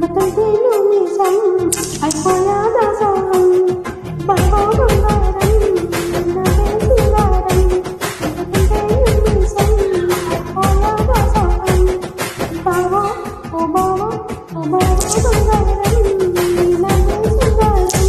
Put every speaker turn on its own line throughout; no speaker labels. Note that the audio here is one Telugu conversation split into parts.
తిప్పతంటేను మీసం అయిపోయా దాసోహం బాబో బంగారం నవే సింగారం తిప్పతంటేను మీసం అయిపోయా దాసోహం బాబో ఓ బాబో ఓ బాబో బంగారం నవే సింగారం.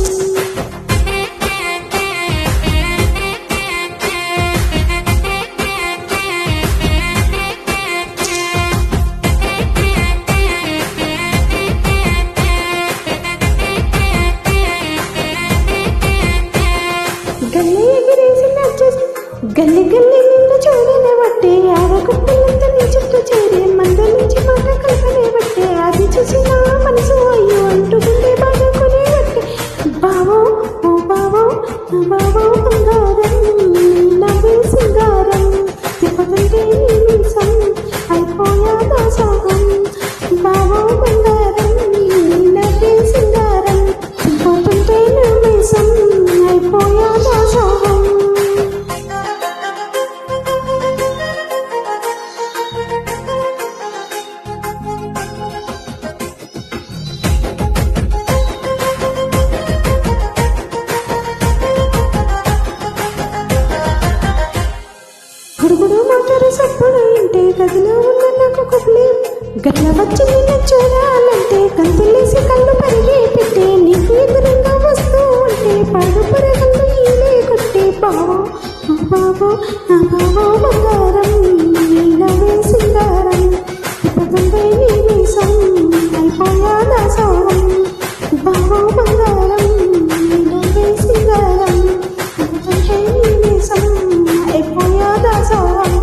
గల్లి గల్లి నిన్ను చూడనే బట్టే ఆడగుట్టలంతా నీ చుట్టూ చేరే మంద నుంచి మాట కల్పనే బట్టే అది చూసి నా మనసు అయ్యో అంటుకుంటే బాగా కొనే బట్టే బావో ఓ బావో నా బావో బంగారం నవ్వే సింగారం తిప్పతుంటే నీ మీసం అయిపోయా దాసోహం బావో బంగారం నవ్వే సింగారం తిప్పతుంటే నీ మీసం అయిపోయా దాసోహం. గురుగుడు మాట్లాడే సప్పుడు ఇంటే గదిలో ఉన్న నాకు కుబ్లీ గట్ల వచ్చి నిన్ను చూడాలంటే కంతులేసి కళ్ళు పరిగే పెట్టే నీకు ఎదురుగా వస్తూ ఉంటే పరుగు పరగళ్ళు ఈలే కొట్టే బావో బావో నా బావో బంగారం నవే సింగారం తిప్పతుంటే నీ మీసం అయిపోయా దాసోహం బావో బంగారం నవే సింగారం తిప్పతుంటే నీ మీసం అయిపోయా దాసోహం.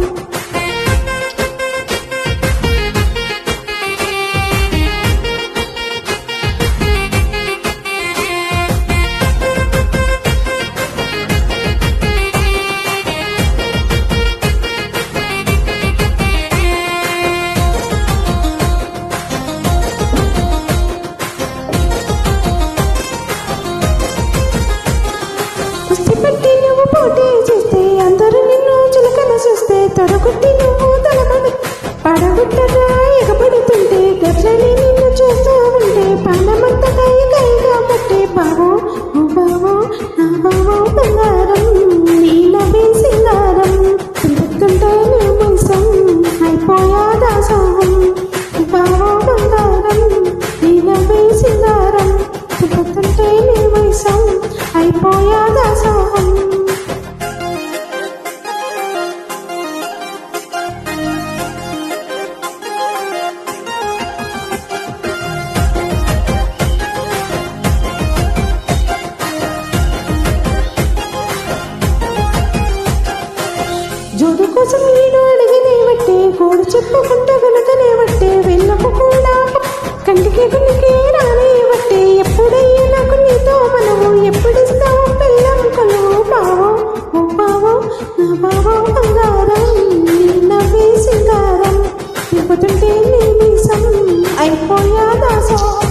కుస్తీ పట్టి నువ్వు పోటీ చేస్తే అందరూ నిన్ను చులకన చూస్తే తొడగొట్టి నువ్వు తలమని పడగొట్టగా ఎగబడుతుంటే గట్లని నిన్ను చూస్తూ ఉంటే పానమంతగా కైగా పట్టే బావో ఓ బావో నా బావో బంగారం నీ నవే సింగారం తిరుగుతుంటే నీ మీసం అయిపోయా దాసోహం బావో బంగారం నీ నవే సింగారం తిరుగుతుంటే నీ మీసం అయిపోయా దాసోహం. జోడు కోసం నేను అడిగినే బట్టే కోడు చెప్పుకుంటా గనుకనే బట్టే వెళ్ళకు కూడా కంటికి గుండెకి రానే బట్టే ఎప్పుడయ్యే నాకు నీతో మనము ఎప్పుడిస్తావు పెళ్ళం కొలువు బావో ఓ బావో నా బావో బంగారం నవ్వే సింగారం తిప్పుతుంటే నీ మీసం అయిపోయా దాసోహం.